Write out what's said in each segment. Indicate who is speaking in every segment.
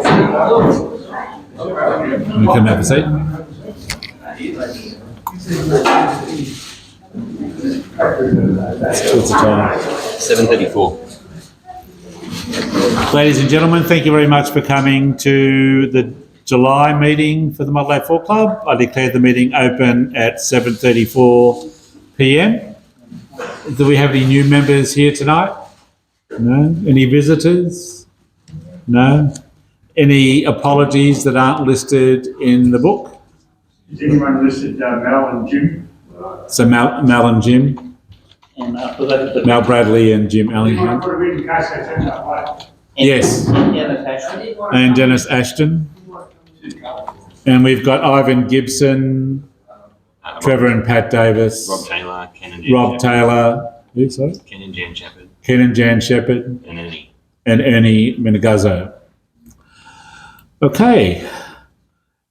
Speaker 1: You can have a seat. What's the time?
Speaker 2: 7:34.
Speaker 1: Ladies and gentlemen, thank you very much for coming to the July meeting for the Model 84 Club. I declare the meeting open at 7:34 p.m. Do we have any new members here tonight? No? Any visitors? No? Any apologies that aren't listed in the book?
Speaker 3: Is anyone listed Mel and Jim?
Speaker 1: So Mel and Jim,
Speaker 4: And after that,
Speaker 1: Mel Bradley and Jim Ellingham.
Speaker 3: Put them in case they turn up late.
Speaker 1: Yes, and Dennis Ashton. And we've got Ivan Gibson, Trevor and Pat Davis,
Speaker 2: Rob Taylor, Ken and Jan
Speaker 1: Rob
Speaker 2: Shepherd.
Speaker 1: Taylor, who, sorry?
Speaker 2: Ken and Jan Shepherd,
Speaker 1: Ken and Jan Shepherd,
Speaker 2: and Ernie.
Speaker 1: and Ernie Menegazzo. Okay,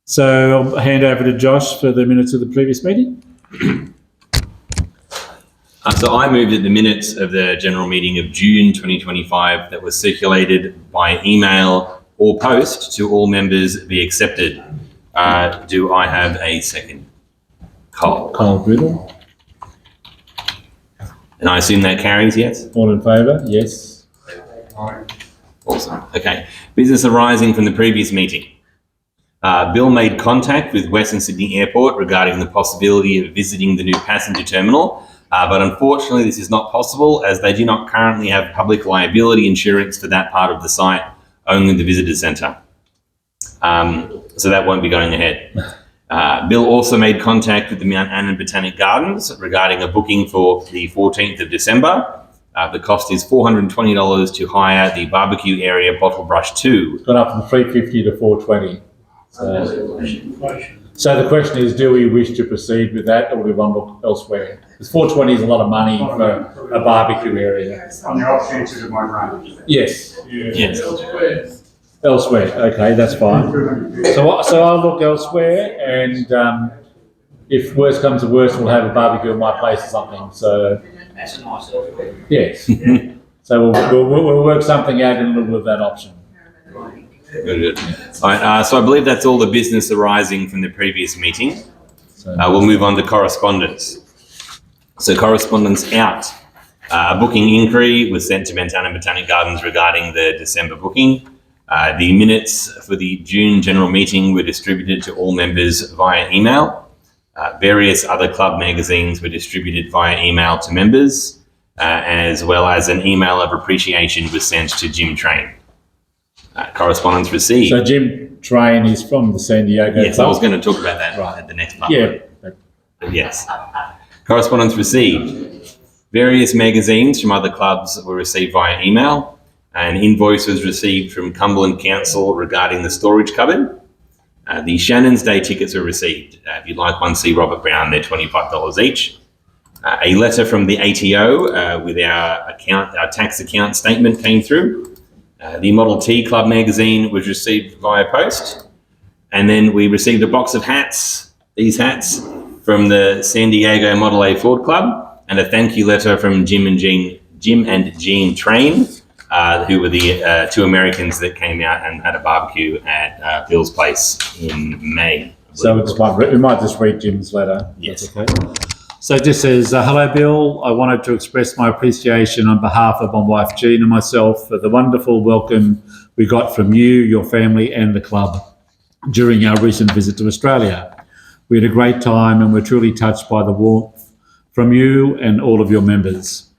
Speaker 1: so I'll hand over to Josh for the minutes of the previous meeting.
Speaker 2: So I moved that the minutes of the general meeting of June 2025 that was circulated by email or post to all members be accepted. Do I have a second?
Speaker 1: Carl Brittle,
Speaker 2: And I assume that carries, yes?
Speaker 1: all in favour? Yes.
Speaker 2: Awesome. Okay. Business arising from the previous meeting. Bill made contact with Western Sydney Airport regarding the possibility of visiting the new passenger terminal, but unfortunately this is not possible as they do not currently have public liability insurance for that part of the site, only the visitor centre. So that won't be going ahead. Bill also made contact with the Mount Annan Botanic Gardens regarding a booking for the 14th of December. The cost is $420 to hire the barbecue area Bottle Brush 2.
Speaker 1: Gone up from $350 to $420. So the question is, do we wish to proceed with that, or do we want to look elsewhere? Because $420 is a lot of money for a barbecue area.
Speaker 3: On the off chances of my run.
Speaker 1: Yes,
Speaker 2: Yes.
Speaker 1: elsewhere. Okay, that's fine. So I'll look elsewhere, and if worse comes to worse, we'll have a barbecue at my place or something. So
Speaker 4: That's a nice elsewhere.
Speaker 1: yes. So we'll work something out in lieu of that option.
Speaker 2: Good. All right, so I believe that's all the business arising from the previous meeting.
Speaker 1: So
Speaker 2: We'll move on to correspondence. So correspondence out. A booking inquiry was sent to Mount Annan Botanic Gardens regarding the December booking. The minutes for the June general meeting were distributed to all members via email. Various other club magazines were distributed via email to members, as well as an email of appreciation was sent to Jim Train. Correspondence received.
Speaker 1: So Jim Train is from the San Diego
Speaker 2: Yes,
Speaker 1: Club.
Speaker 2: I was going to talk about that
Speaker 1: Right.
Speaker 2: at the next part.
Speaker 1: Yeah.
Speaker 2: But yes. Correspondence received. Various magazines from other clubs were received via email. An invoice was received from Cumberland Council regarding the storage cupboard. The Shannon's Day tickets were received. If you'd like one, see Robert Brown, they're $25 each. A letter from the ATO with our tax account statement came through. The Model T Club magazine was received via post. And then we received a box of hats, these hats, from the San Diego Model A Ford Club, and a thank you letter from Jim and Jean Train, who were the two Americans that came out and had a barbecue at Bill's place in May.
Speaker 1: So we might just read Jim's letter.
Speaker 2: Yes.
Speaker 1: That's okay. So it just says, hello, Bill. I wanted to express my appreciation on behalf of my wife, Jean, and myself for the wonderful welcome we got from you, your family, and the club during our recent visit to Australia. We had a great time and were truly touched by the warmth from you and all of your members.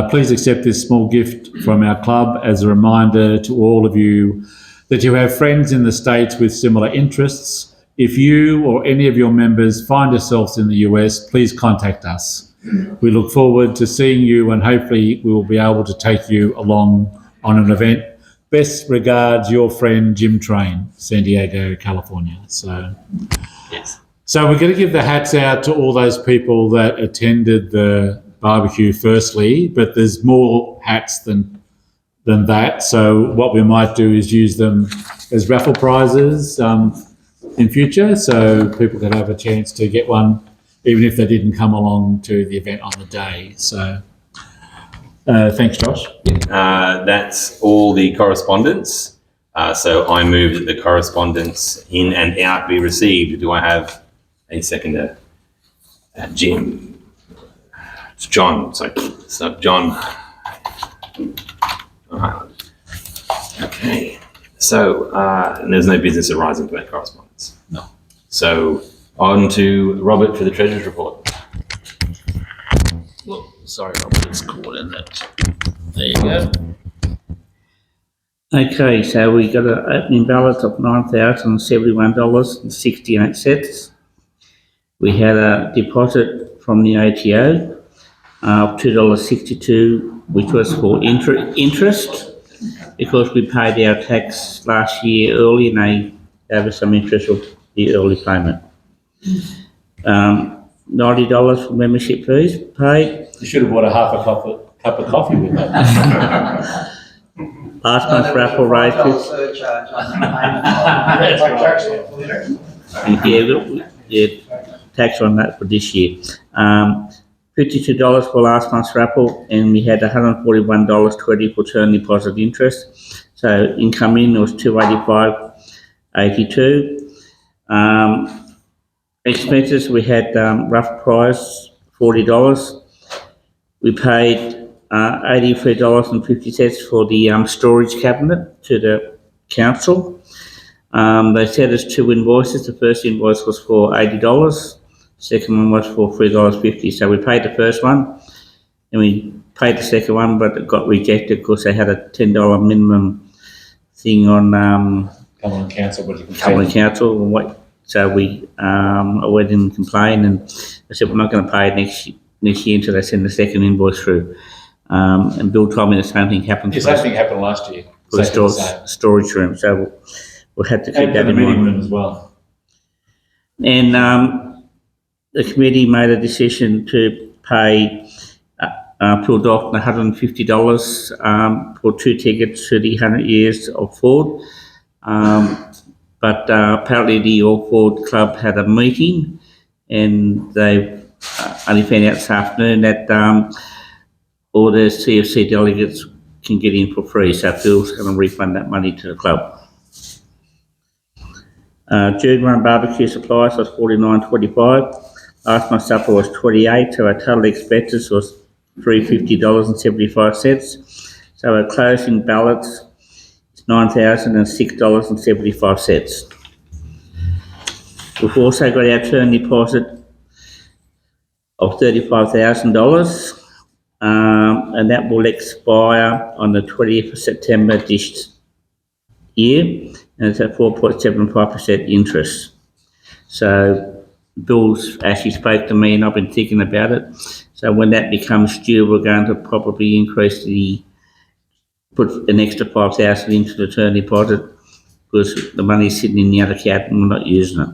Speaker 1: Please accept this small gift from our club as a reminder to all of you that you have friends in the States with similar interests. If you or any of your members find yourselves in the US, please contact us. We look forward to seeing you, and hopefully we will be able to take you along on an event. Best regards, your friend Jim Train, San Diego, California.
Speaker 2: Yes.
Speaker 1: So we're going to give the hats out to all those people that attended the barbecue firstly, but there's more hats than that. So what we might do is use them as raffle prizes in future, so people can have a chance to get one, even if they didn't come along to the event on the day. So thanks, Josh.
Speaker 2: That's all the correspondence. So I move that the correspondence in and out be received. Do I have a seconder? Jim. It's John. So John. All right. Okay. So, and there's no business arising from that correspondence?
Speaker 1: No.
Speaker 2: So, on to Robert for the Treasurer's report.
Speaker 5: Well, sorry, Robert, it's caught in that. There you go.
Speaker 4: Okay, so we got an opening balance of $9,071.68. We had a deposit from the ATO of $2.62, which was for interest, because we paid our tax last year early and they gave us some interest of the early payment. $90 for membership fees paid.
Speaker 1: You should have bought a cup of coffee with that.
Speaker 4: Last month's raffle raised
Speaker 6: surcharge on the
Speaker 4: yeah, tax on that for this year. $52 for last month's raffle, and we had $141.20 for term deposit interest. So income in was $285.82. Expenses, we had rough price $40. We paid $83.50 for the storage cabinet to the council. They sent us two invoices. The first invoice was for $80. Second one was for $3.50. So we paid the first one and we paid the second one, but it got rejected because they had a $10 minimum thing on
Speaker 1: Cumberland Council, but you can
Speaker 4: Cumberland Council. So we I went in and complained, and I said we're not going to pay it next year until they send the second invoice through. And Bill told me the same thing happened.
Speaker 1: The same thing happened last year.
Speaker 4: For the storage room. So we'll have to keep
Speaker 1: And for
Speaker 4: that
Speaker 1: the
Speaker 4: in
Speaker 1: meeting
Speaker 4: mind.
Speaker 1: room as well.
Speaker 4: And the committee made a decision to pay Phil Dalton $150 for 2 tickets to the 100 years of Ford. But apparently the All Ford Club had a meeting and they only found out this afternoon that all the CFC delegates can get in for free. So Phil's going to refund that money to the club. June 1 barbecue supplies was $49.25. Last month's supper was $28, so our total expenses was $350.75. So our closing balance is $9,006.75. We've also got our term deposit of $35,000, and that will expire on the 20th of September this year, and it's at 4.75% interest. So Bill's actually spoke to me and I've been thinking about it. So when that becomes due, we're going to probably put an extra $5,000 into the term deposit because the money's sitting in the other account and we're not using it.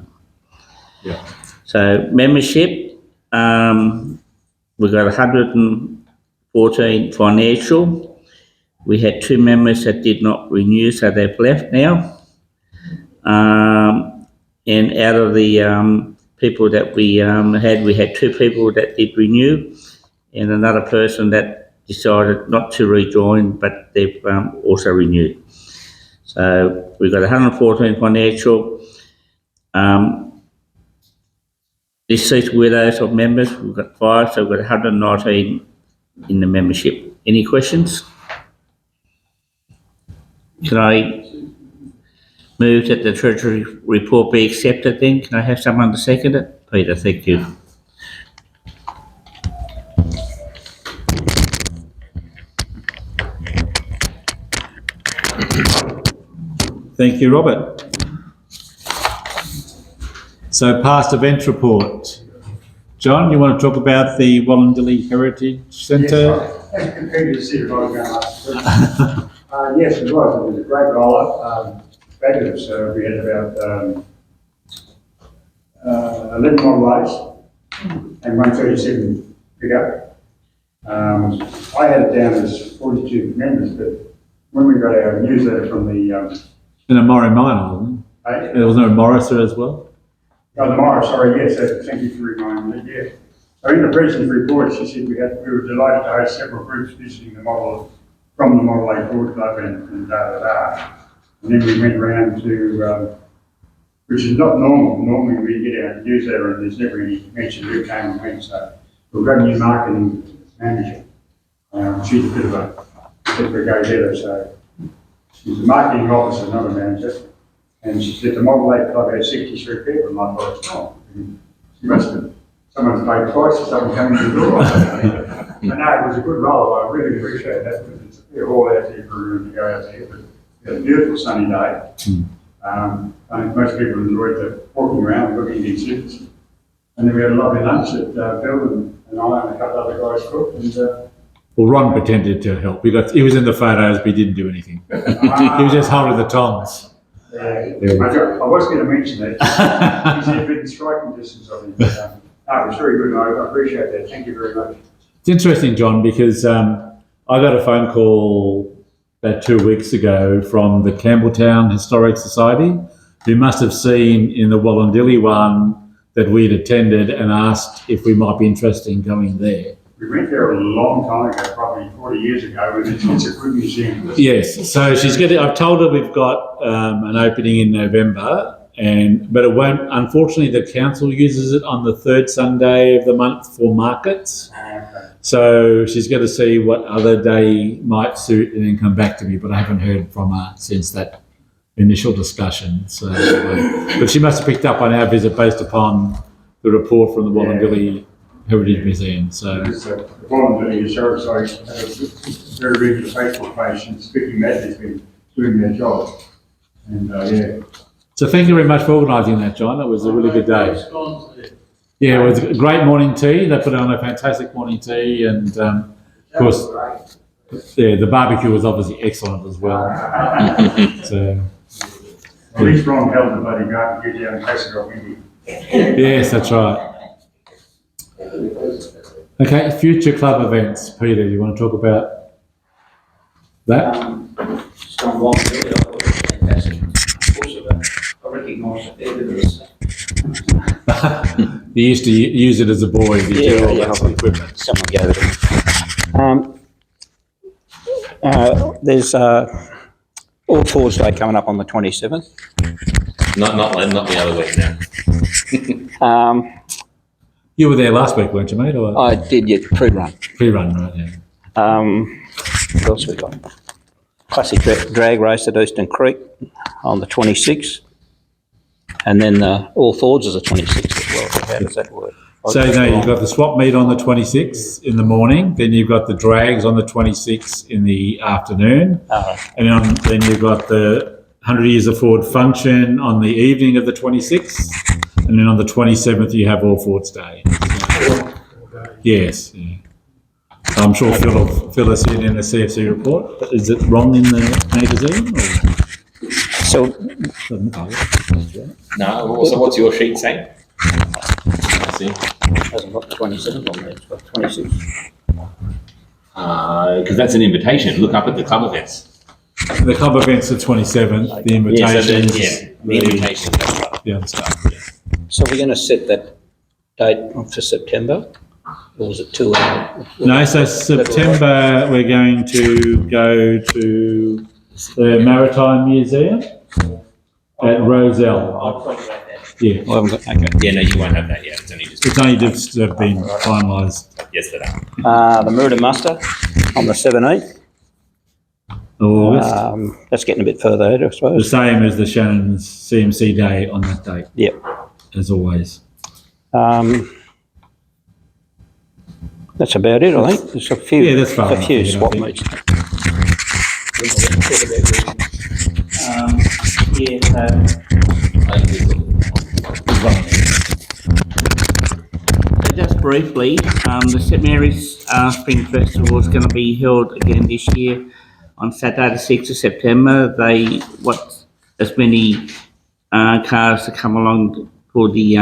Speaker 1: Yeah.
Speaker 4: So membership, we've got 114 financial. We had 2 members that did not renew, so they've left now. And out of the people that we had 2 people that did renew and another person that decided not to rejoin, but they've also renewed. So we've got 114 financial. Deceased widows of members, we've got 5, so we've got 119 in the membership. Any questions? Can I move that the Treasury report be accepted then? Can I have someone to second it? Peter, thank you.
Speaker 1: Thank you, Robert. So past events report. John, you want to talk about the Wallandilly Heritage Centre?
Speaker 3: Yes, as compared to the city of Oregon last week. Yes, it was. It was a great roll-up. Fabulous. We had about 11 model A's and 137 pickup. I had it down as 42 members, but when we got our newsletter from the
Speaker 1: And a Murray Minor, wasn't
Speaker 3: hey,
Speaker 1: there? Was there a Morriser as well?
Speaker 3: oh, the Morris, sorry, yes, thank you for reminding me, yeah. So in the president's report, she said we were delighted to host several groups visiting the model, from the Model A Ford Club and da. And then we went around to, which is not normal. Normally we get our newsletter and there's never any mention who came and went. So we've got a new marketing manager. She's a bit of a go-getter. So she's a marketing officer, not a manager. And she said the Model 8 Club had 63 people. And I thought, oh, she must have, someone's paid twice for someone coming to the door. But no, it was a good role. I really appreciate that. We're all out there for a room to go out there. But we had a beautiful sunny day. I think most people enjoyed the walking around, looking at the exhibits. And then we had a lovely lunch that Bill and I and a couple of other guys cooked. And,
Speaker 1: Well, Ron pretended to help. He was in the photos, but he didn't do anything. He was just holding the tongs.
Speaker 3: I was going to mention that. He's within striking distance of me. But, no, it was very good. I appreciate that. Thank you very much.
Speaker 1: It's interesting, John, because I got a phone call about 2 weeks ago from the Campbelltown Historic Society, who must have seen in the Wollondilly one that we'd attended and asked if we might be interested in going there.
Speaker 3: We went there a long time ago, probably 40 years ago, and it's a good museum.
Speaker 1: Yes, so I've told her we've got an opening in November, but it won't. Unfortunately, the council uses it on the third Sunday of the month for markets. So she's going to see what other day might suit and then come back to me. But I haven't heard from her since that initial discussion. So, but she must have picked up on our visit based upon the report from the Wollondilly Heritage Museum. So
Speaker 3: The Wollondilly Historic Society has a very regular Facebook page, and Speaking Matt has been doing their job. And yeah.
Speaker 1: So thank you very much for organising that, John. It was a really good day. Yeah, it was a great morning tea. They put on a fantastic morning tea, and of course, yeah, the barbecue was obviously excellent as well. So,
Speaker 3: At least Ron held the bloody garden here down in Cassagol, Windy.
Speaker 1: yes, that's right. Okay, future club events. Peter, you want to talk about that?
Speaker 4: Stonewall, really, I thought it was fantastic. Also, I recognise the fair bit of the stuff.
Speaker 1: You used to use it as a boy. Did you?
Speaker 6: Yeah,
Speaker 1: All
Speaker 6: yeah,
Speaker 1: that sort of equipment.
Speaker 6: someone gave it. There's All Fours Day coming up on the 27th.
Speaker 2: Not the other week now.
Speaker 1: You were there last week, weren't you, mate? Or
Speaker 6: I did get pre-run.
Speaker 1: pre-run, right? Yeah.
Speaker 6: What else we got? Classic drag race at Eastern Creek on the 26th. And then All Fours is the 26th as well. How does that work?
Speaker 1: So no, you've got the swap meet on the 26th in the morning, then you've got the drags on the 26th in the afternoon, and then you've got the 100 Years of Ford function on the evening of the 26th, and then on the 27th you have All Fords Day. So, yes, yeah. I'm sure Phil will see it in the CFC report. But is it wrong in the magazine? Or?
Speaker 6: So
Speaker 2: No. So what's your sheet saying? I see.
Speaker 6: it hasn't got the 27th on there, it's got 26th.
Speaker 2: Because that's an invitation. Look up at the club events.
Speaker 1: The club event's the 27th. The invitation,
Speaker 2: The invitation. That's right.
Speaker 1: the other stuff. Yeah.
Speaker 6: So we're going to set that date for September? Or was it too early?
Speaker 1: No, so September we're going to go to the Maritime Museum at Roselle. Yeah,
Speaker 6: Well, I haven't got, okay.
Speaker 2: Yeah, no, you won't have that yet. It's only just
Speaker 1: it's only just been finalised.
Speaker 2: yesterday.
Speaker 6: The Murder Muster on the 17th.
Speaker 1: August.
Speaker 6: That's getting a bit further ahead, I
Speaker 1: The
Speaker 6: suppose.
Speaker 1: same as the Shannon's CMC Day on that date,
Speaker 6: Yep.
Speaker 1: as always.
Speaker 6: That's about it, I think. There's a few,
Speaker 1: Yeah, that's far
Speaker 6: a few
Speaker 1: enough, I
Speaker 6: swap
Speaker 1: think.
Speaker 6: meets.
Speaker 4: Just briefly, the St Mary's Spring Festival is going to be held again this year on Saturday the 6th of September. They want as many cars to come along for the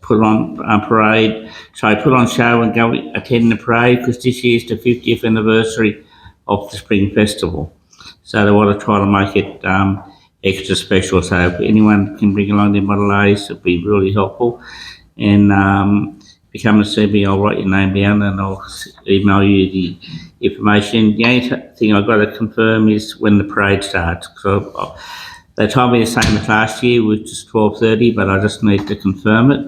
Speaker 4: put on show and go attend the parade, because this year's the 50th anniversary of the Spring Festival. So they want to try to make it extra special. So if anyone can bring along their Model A's, it'd be really helpful. And if you come and see me, I'll write your name down and I'll email you the information. The only thing I've got to confirm is when the parade starts. So they told me the same as last year, which is 12:30, but I just need to confirm it.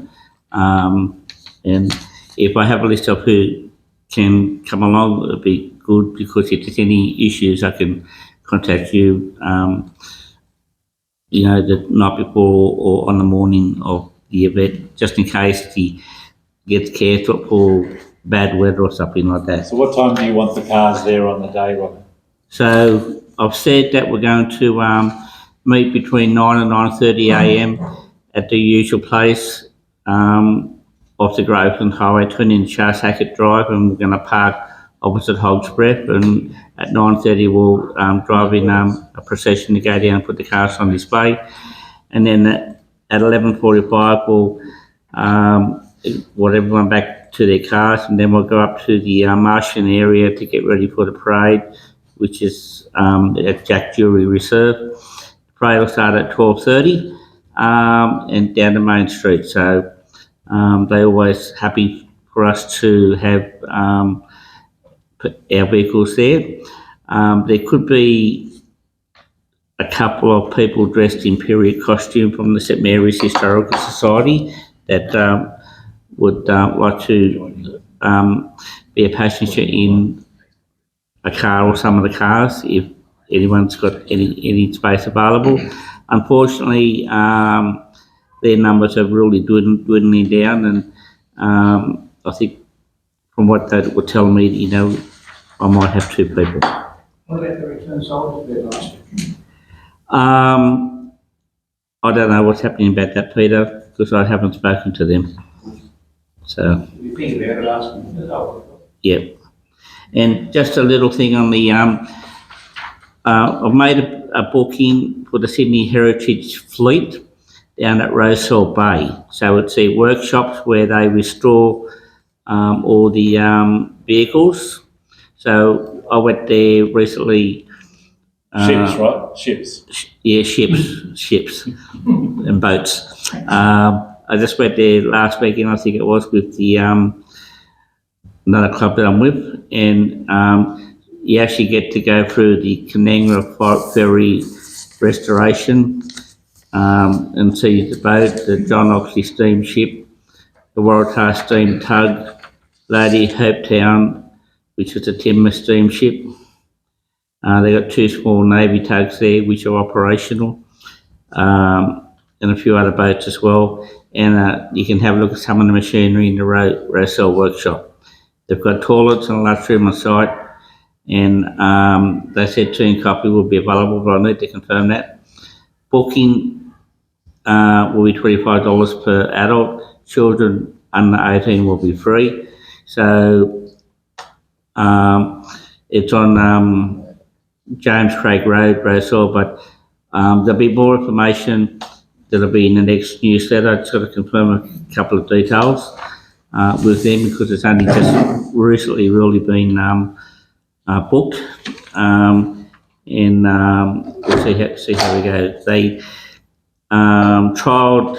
Speaker 4: And if I have a list of who can come along, it'll be good, because if there's any issues, I can contact you, the night before or on the morning of the event, just in case he gets cancelled for bad weather or something like that.
Speaker 1: So what time do you want the cars there on the day, Robin?
Speaker 4: So I've said that we're going to meet between 9 and 9:30 a.m. at the usual place off the Groveland Highway 20 in Charles Hackett Drive, and we're going to park opposite Hog's Breath, and at 9:30 we'll drive in a procession to go down and put the cars on display, and then at 11:45 we'll want everyone back to their cars, and then we'll go up to the Martian area to get ready for the parade, which is at Jack Jury Reserve. The parade will start at 12:30 and down the main street. So they're always happy for us to have our vehicles there. There could be a couple of people dressed in period costume from the St Mary's Historical Society that would like to be a passenger in a car or some of the cars if anyone's got any space available. Unfortunately, their numbers are really dwindling down, and I think from what they were telling me, I might have 2 people.
Speaker 7: What about the return soldiers bit last year?
Speaker 4: I don't know what's happening about that, Peter, because I haven't spoken to them. So,
Speaker 7: You think about it, ask them as well.
Speaker 4: yeah. And just a little thing on the, I've made a booking for the Sydney Heritage Fleet down at Rosewell Bay. So it's a workshops where they restore all the vehicles. So I went there recently.
Speaker 1: Ships, right? Ships.
Speaker 4: Yeah, ships and boats. I just went there last weekend, I think it was, with the another club that I'm with, and you actually get to go through the Canangra Ferry restoration and see the boat, the John Oxley steamship, the Waratah steam tug, Lady Hopetown, which is a timber steamship. They got 2 small Navy tugs there, which are operational, and a few other boats as well. And you can have a look at some of the machinery in the Rosewell workshop. They've got toilets and a lunchroom on site, and they said tea and coffee will be available, but I need to confirm that. Booking will be $25 per adult. Children under 18 will be free. So it's on James Craig Road, Rosewell, but there'll be more information that'll be in the next newsletter. I just got to confirm a couple of details with them, because it's only just recently really been booked, and we'll see how we go. They trialled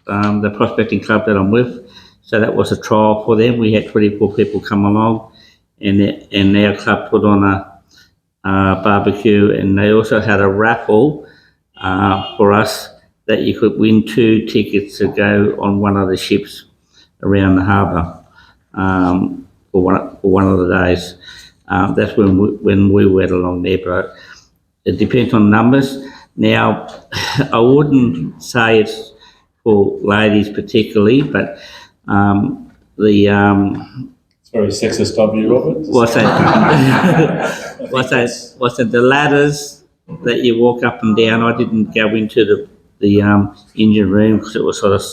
Speaker 4: the prospecting club that I'm with, so that was a trial for them. We had 24 people come along, and our club put on a barbecue, and they also had a raffle for us that you could win 2 tickets to go on one of the ships around the harbour for one of the days. That's when we went along there, but it depends on numbers. Now, I wouldn't say it's for ladies particularly, but
Speaker 1: It's very sexist of you, Robert.
Speaker 4: what's the ladders that you walk up and down. I didn't go into the engine room because it was sort of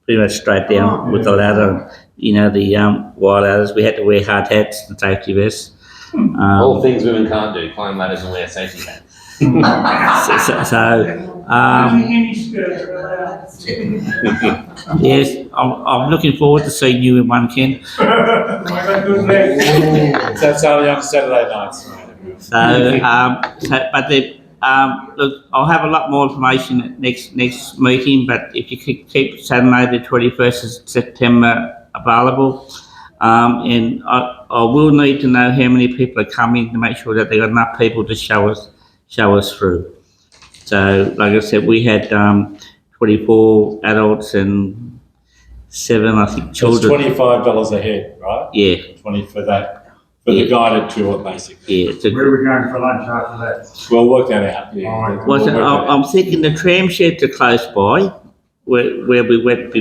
Speaker 4: pretty much straight down with the ladder. The wire ladders. We had to wear hard hats and safety vests.
Speaker 2: All things women can't do: climb ladders and wear safety hats.
Speaker 7: Any skirts are allowed.
Speaker 4: Yes, I'm looking forward to seeing you in one, Ken.
Speaker 7: I got good legs.
Speaker 1: That's only on Saturday nights.
Speaker 4: Look, I'll have a lot more information at next meeting, but if you could keep Saturday the 21st of September available, and I I will need to know how many people are coming to make sure that they've got enough people to show us through. So, like I said, we had 24 adults and 7, I think,
Speaker 1: So it's
Speaker 4: children.
Speaker 1: $25 a head, right?
Speaker 4: Yeah,
Speaker 1: 20 for that, for the guided tour, basically.
Speaker 4: yeah. It's a,
Speaker 3: Where are we going for lunch after that?
Speaker 1: We'll work that out. Yeah.
Speaker 3: Alright.
Speaker 1: We'll
Speaker 4: was it,
Speaker 1: work that out.
Speaker 4: I'm thinking the tram sheds are close by, where we went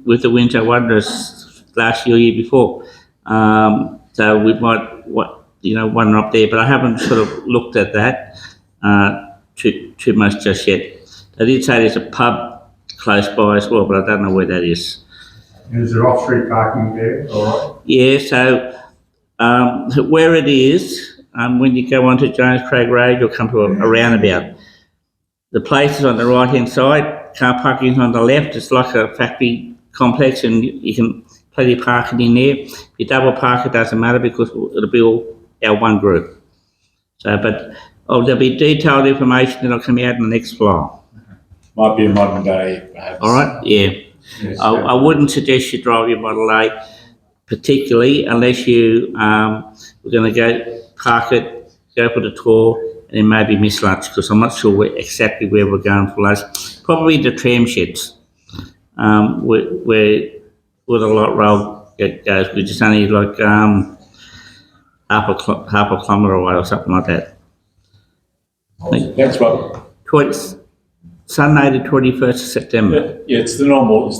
Speaker 4: with the Winter Wanderers last year before. So we might, wander up there, but I haven't sort of looked at that too much just yet. They did say there's a pub close by as well, but I don't know where that is.
Speaker 3: Is there off-street parking there? All right.
Speaker 4: Yeah, so where it is, when you go onto Jones Craig Road, you'll come to a roundabout. The place is on the right-hand side, car parking is on the left. It's like a factory complex, and you can plenty of parking in there. If you double park, it doesn't matter because it'll be all our one group. So, but there'll be detailed information that'll come out in the next flyer.
Speaker 1: Might be a modern day, perhaps.
Speaker 4: All right? Yeah.
Speaker 1: Yes.
Speaker 4: I wouldn't suggest you drive your Model A, particularly unless you we're going to go park it, go for the tour, and then maybe miss lunch because I'm not sure exactly where we're going for lunch. Probably the tram sheds, where the light rail goes, which is only like half a kilometre away or something like that.
Speaker 1: Thanks, Rob.
Speaker 4: Sunday the 21st of September.
Speaker 1: Yeah, it's the normal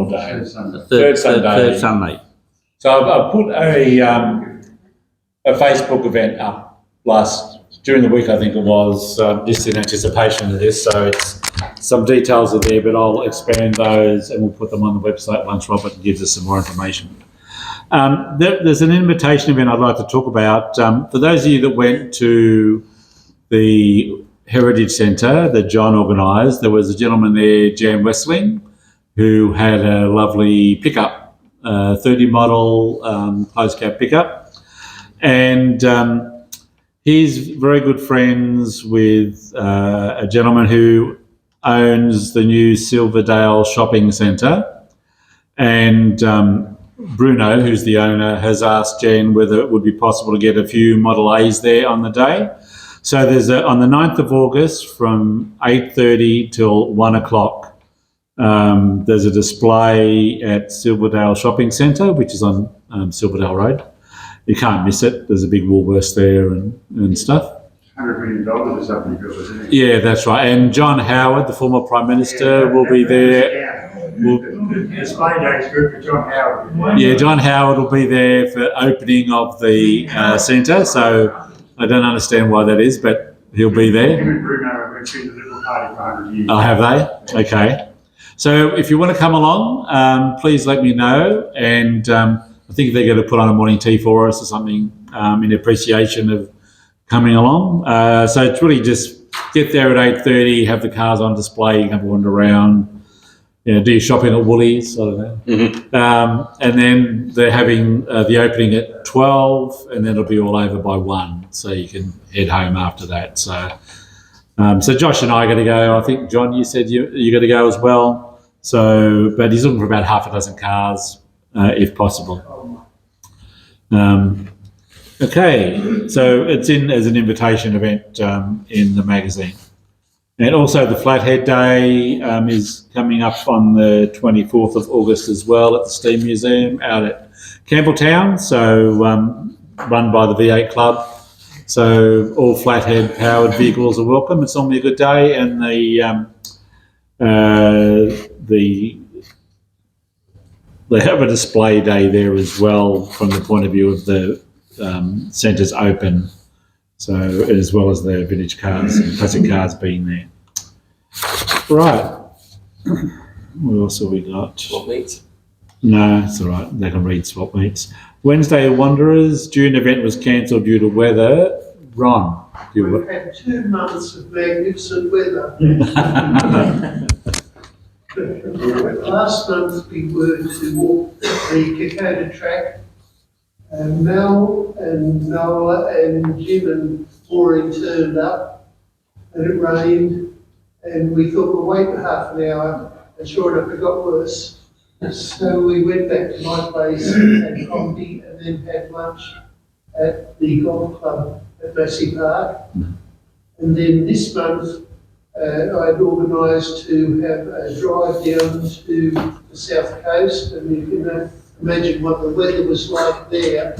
Speaker 1: day. Third Sunday.
Speaker 4: Third Sunday.
Speaker 1: So I've put a Facebook event up during the week, I think it was, just in anticipation of this. So it's some details are there, but I'll expand those and we'll put them on the website once Robert gives us some more information. There's an invitation event I'd like to talk about. For those of you that went to the Heritage Centre that John organised, there was a gentleman there, Jan Westling, who had a lovely pickup, 30 model closed cab pickup. And he's very good friends with a gentleman who owns the new Silverdale Shopping Centre. And Bruno, who's the owner, has asked Jan whether it would be possible to get a few Model A's there on the day. So there's on the 9th of August from 8:30 till 1 o'clock, there's a display at Silverdale Shopping Centre, which is on Silverdale Road. You can't miss it. There's a big Woolworths there and stuff.
Speaker 3: $100 million or something, isn't it?
Speaker 1: Yeah, that's right. And John Howard, the former Prime Minister, will be there.
Speaker 3: Display day is good for John Howard.
Speaker 1: Yeah, John Howard will be there for opening of the centre. So I don't understand why that is, but he'll be there.
Speaker 3: Him and Bruno have been to the little party for 100 years.
Speaker 1: Oh, have they? Okay. So if you want to come along, please let me know. And I think they're going to put on a morning tea for us or something in appreciation of coming along. So it's really just get there at 8:30, have the cars on display, you can wander around, do your shopping at Woolies, I don't know.
Speaker 2: Mm-hmm.
Speaker 1: And then they're having the opening at 12 and then it'll be all over by 1. So you can head home after that. So Josh and I are going to go. I think, John, you said you're going to go as well. So, but he's looking for about half a dozen cars, if possible. Okay, so it's in as an invitation event in the magazine. And also the Flathead Day is coming up on the 24th of August as well at the Steam Museum out at Campbelltown, so run by the V8 Club. So all Flathead powered vehicles are welcome. It's normally a good day, and they have a display day there as well from the point of view of the centres open, so as well as the vintage cars and classic cars being there. Right. What else have we got?
Speaker 2: Swap meets.
Speaker 1: No, it's all right. They can read swap meets. Wednesday Wanderers. June event was cancelled due to weather. Ron,
Speaker 8: We've had 2 months of magnificent weather. Last month we were to walk the Kakota track. Mel and Noah and Jim and Maureen turned up and it rained and we thought we'll wait for half an hour and sure enough it got worse. So we went back to my place and had coffee and then had lunch at the golf club at Massey Park. And then this month, I'd organised to have a drive down to the south coast, and you can imagine what the weather was like there.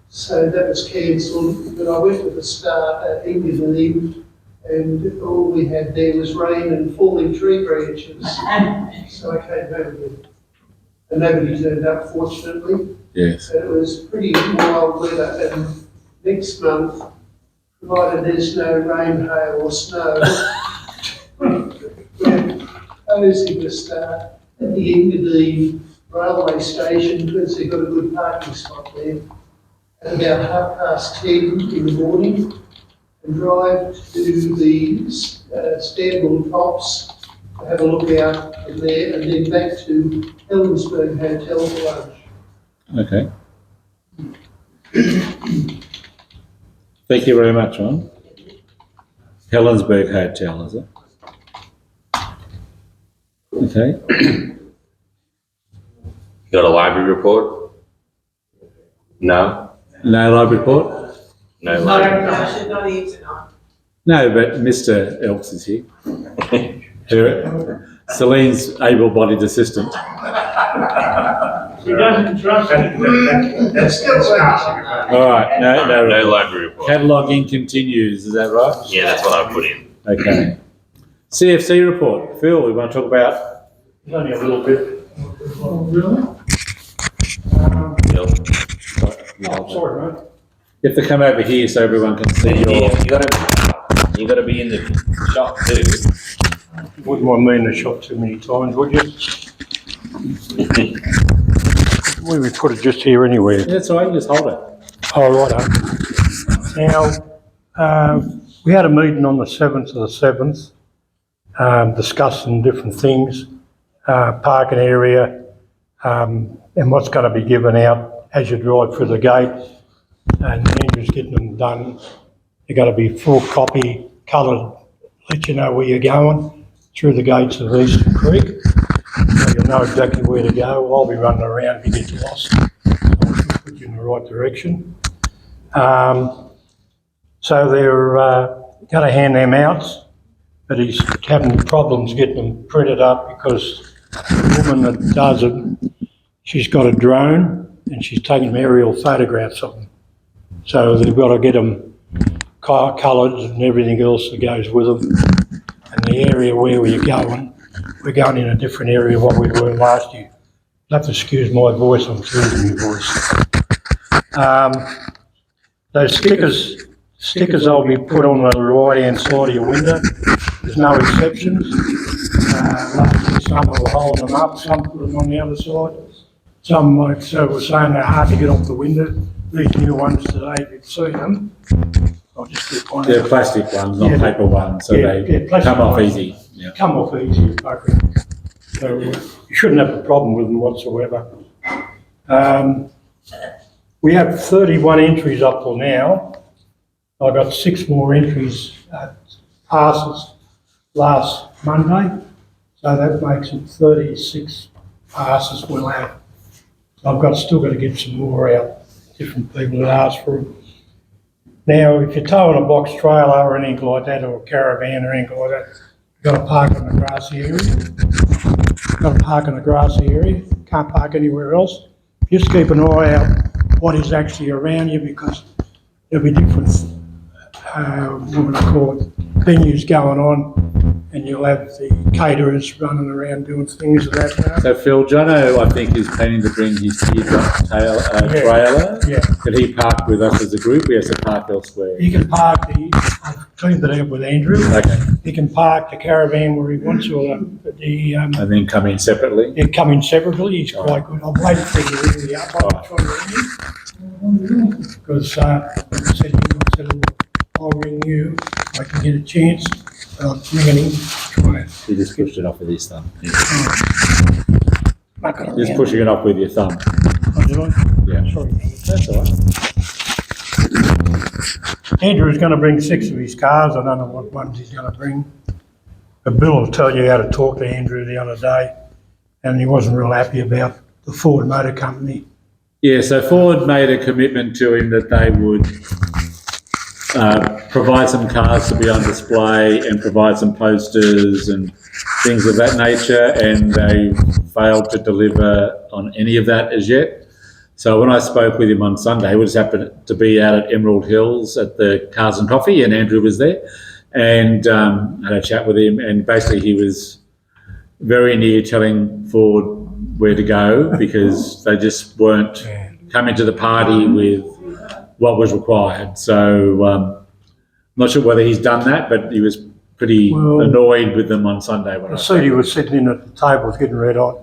Speaker 8: So that was cancelled, but I went with the start at Engadine, and all we had there was rain and falling tree branches. So I came home again. And nobody turned up, fortunately.
Speaker 1: Yes.
Speaker 8: And it was pretty mild weather, and next month, provided there's no rain, hail or snow, we're proposing to start at the Engadine railway station, because they've got a good parking spot there, at about 10:30 in the morning, and drive to the Stanwell Tops to have a look out from there, and then back to Helensburgh Hotel for lunch.
Speaker 1: Okay. Thank you very much, Ron. Helensburgh Hotel, is it? Okay.
Speaker 2: You got a library report? No?
Speaker 1: No live report?
Speaker 2: No library.
Speaker 9: she's not here tonight.
Speaker 1: No, but Mr. Elks is here. Celine's able-bodied assistant.
Speaker 7: She doesn't trust me.
Speaker 3: That's discussion.
Speaker 1: All right,
Speaker 2: No library report.
Speaker 1: Cataloguing continues, is that right?
Speaker 2: Yeah, that's what I put in.
Speaker 1: Okay. CFC report. Phil, we want to talk about?
Speaker 3: Only a little bit.
Speaker 8: Oh, really?
Speaker 2: Bill.
Speaker 3: Oh, sorry, mate.
Speaker 1: You have to come over here so everyone can see your.
Speaker 2: You gotta be in the shop too.
Speaker 3: Wouldn't want me in the shop too many times, would you? We would put it just here anyway.
Speaker 1: That's all right, you just hold it.
Speaker 3: Oh, righto. Now, we had a meeting on the 7th of the 7th, discussing different things, parking area, and what's going to be given out as you drive through the gate. And Andrew's getting them done. They've got to be full copy, coloured, let you know where you're going through the gates of Eastern Creek. So you'll know exactly where to go. I'll be running around if you get lost. I'll put you in the right direction. So they're going to hand them out, but he's having problems getting them printed up because the woman that does it, she's got a drone and she's taking aerial photographs of them. So they've got to get them coloured and everything else that goes with them. And the area where we're going in a different area what we were last year. You'll have to excuse my voice, I'm losing my voice. Those stickers will be put on the right-hand side of your window. There's no exceptions. Some will hold them up, some put them on the other side. Some, like so we're saying, they're hard to get off the window. These new ones today, you've seen them. I'll just get one.
Speaker 1: They're plastic ones, not
Speaker 3: Yeah.
Speaker 1: paper ones, so
Speaker 3: Yeah,
Speaker 1: they
Speaker 3: plastic
Speaker 1: come off
Speaker 3: ones.
Speaker 1: easy. Yeah.
Speaker 3: Come off easy, okay. So you shouldn't have a problem with them whatsoever. We have 31 entries up till now. I got 6 more entries passes last Monday, so that makes it 36 passes we'll have. Still got to get some more out, different people that ask for them. Now, if you're towing a box trailer or anything like that, or a caravan or anything like that, you've got to park in the grassy area. Can't park anywhere else. Just keep an eye out what is actually around you, because there'll be different, what would I call it, venues going on, and you'll have the caterers running around doing things of that nature.
Speaker 1: So Phil, Jono, I think, is planning to bring his teardrop trailer.
Speaker 3: Yeah.
Speaker 1: Can he park with us as a group? He has to park elsewhere.
Speaker 3: He can park I've cleaned it out with Andrew.
Speaker 1: Okay.
Speaker 3: He can park the caravan where he wants, or
Speaker 1: And then come in separately?
Speaker 3: they're coming separately. He's quite good. I'm waiting for you to ring me up. I'm trying to ring you. Because, I said, I'll ring you if I can get a chance. I'm ringing him. Trying to
Speaker 1: He just pushed it off with his thumb.
Speaker 3: muck it
Speaker 1: Just
Speaker 3: around.
Speaker 1: pushing it off with your thumb.
Speaker 3: Oh, did I?
Speaker 1: Yeah.
Speaker 3: Sorry.
Speaker 1: That's all right.
Speaker 3: Andrew's going to bring 6 of his cars. I don't know what ones he's going to bring. But Bill will tell you how to talk to Andrew the other day, and he wasn't real happy about the Ford Motor Company
Speaker 1: Yeah, so Ford made a commitment to him that they would provide some cars to be on display and provide some posters and things of that nature, and they failed to deliver on any of that as yet. So when I spoke with him on Sunday, we just happened to be out at Emerald Hills at the Cars and Coffee, and Andrew was there, and had a chat with him, and basically he was very near telling Ford where to go because they just weren't coming to the party with what was required. So I'm not sure whether he's done that, but he was pretty annoyed with them on Sunday. When
Speaker 9: I see he was sitting in at the tables getting red hot.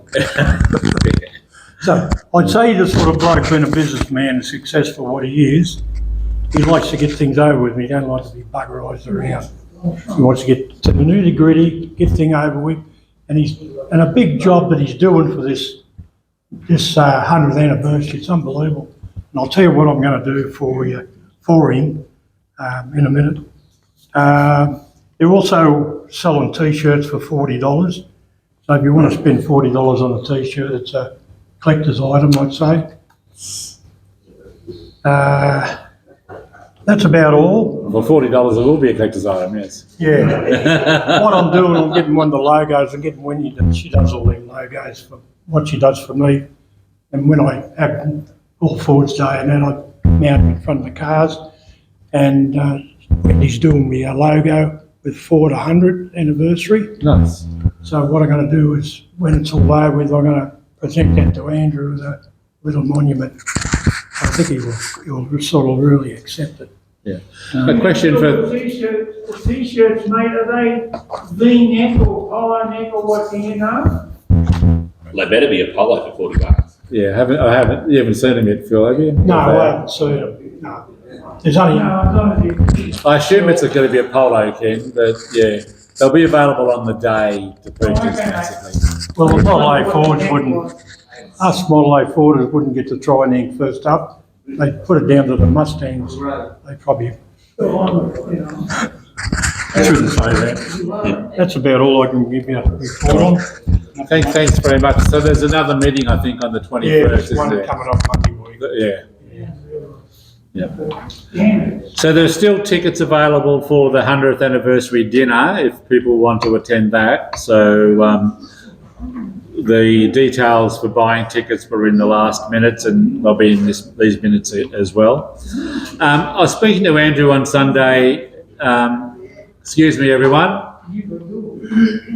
Speaker 9: So I'd say the sort of bloke being a businessman, successful what he is, he likes to get things over with. He don't like to be buggerised around. He wants to get to the nitty gritty, get things over with, and a big job that he's doing for this 100th anniversary. It's unbelievable. And I'll tell you what I'm going to do for him in a minute. They're also selling T-shirts for $40. So if you want to spend $40 on a T-shirt, it's a collector's item, I'd say. That's about all.
Speaker 1: For $40, it will be a collector's item, yes.
Speaker 9: Yeah. What I'm doing, I'm getting one of the logos. I'm getting Winnie. She does all them logos for what she does for me. And when I have All Ford's Day and then I mount in front of the cars, and Whitney's doing me a logo with Ford 100th anniversary.
Speaker 1: Nice.
Speaker 9: So what I'm going to do is, when it's all over with, I'm going to present that to Andrew as a little monument. I think he'll sort of really accept it.
Speaker 1: Yeah. A question for...
Speaker 7: The t-shirts, mate, are they V-neck or polo neck or what, do you know?
Speaker 2: They better be a polo for $40.
Speaker 1: Yeah, you haven't seen him yet, Phil, have you?
Speaker 9: No, I haven't seen it. No. There's only...
Speaker 7: No, as long as you...
Speaker 1: I assume it's going to be a polo, Ken, but yeah, they'll be available on the day to purchase, basically.
Speaker 9: Well, the Model A Fords wouldn't... Us Model A Forders wouldn't get to try anything first up. They'd put it down to the Mustangs. They probably... I shouldn't say that. That's about all I can give you a report on.
Speaker 1: Thanks very much. So there's another meeting, I think, on the 21st,
Speaker 9: Yeah, there's
Speaker 1: isn't
Speaker 9: one
Speaker 1: there?
Speaker 9: coming up Monday week.
Speaker 1: Yeah. So there's still tickets available for the 100th anniversary dinner if people want to attend that. So the details for buying tickets were in the last minutes, and they'll be in these minutes as well. I was speaking to Andrew on Sunday. Excuse me, everyone.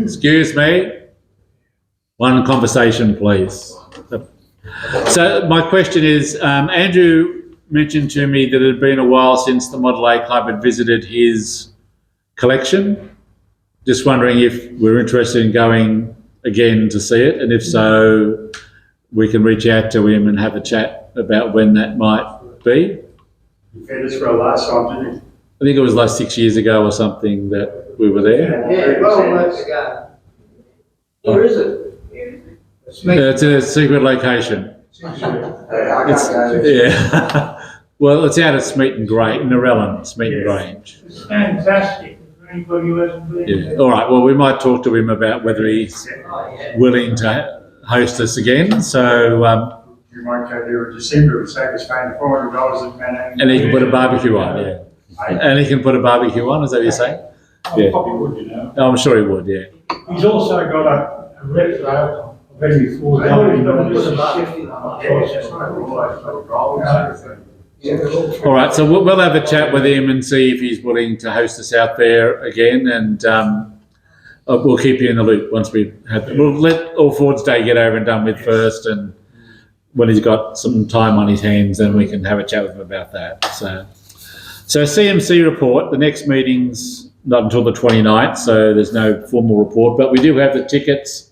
Speaker 1: Excuse me. One conversation, please. So my question is, Andrew mentioned to me that it had been a while since the Model A Club had visited his collection. Just wondering if we're interested in going again to see it, and if so, we can reach out to him and have a chat about when that might be.
Speaker 3: You fed us for a last time, didn't you?
Speaker 1: I think it was like 6 years ago or something that we were there.
Speaker 8: Yeah, well, let's go. Where is it?
Speaker 1: It's in a secret location. Yeah. Well, it's out at Smeaton Grange, Narellan, Smeaton Grange.
Speaker 7: It's fantastic for anybody who hasn't been
Speaker 1: Yeah.
Speaker 7: there.
Speaker 1: All right. Well, we might talk to him about whether he's willing to host us again. So,
Speaker 3: You might go there in December and save us paying $400 at Manhattan.
Speaker 1: and he can put a barbecue on, yeah. And he can put a barbecue on, is that what you're saying? Yeah.
Speaker 3: Probably would, you know.
Speaker 1: I'm sure he would, yeah.
Speaker 9: He's also got a retro of Henry Ford.
Speaker 7: I always got this
Speaker 1: All right. So we'll have a chat with him and see if he's willing to host us out there again, and we'll keep you in the loop once we've had. We'll let All Ford's Day get over and done with first, and when he's got some time on his hands, then we can have a chat with him about that. So CMC report. The next meeting's not until the 29th, so there's no formal report, but we do have the tickets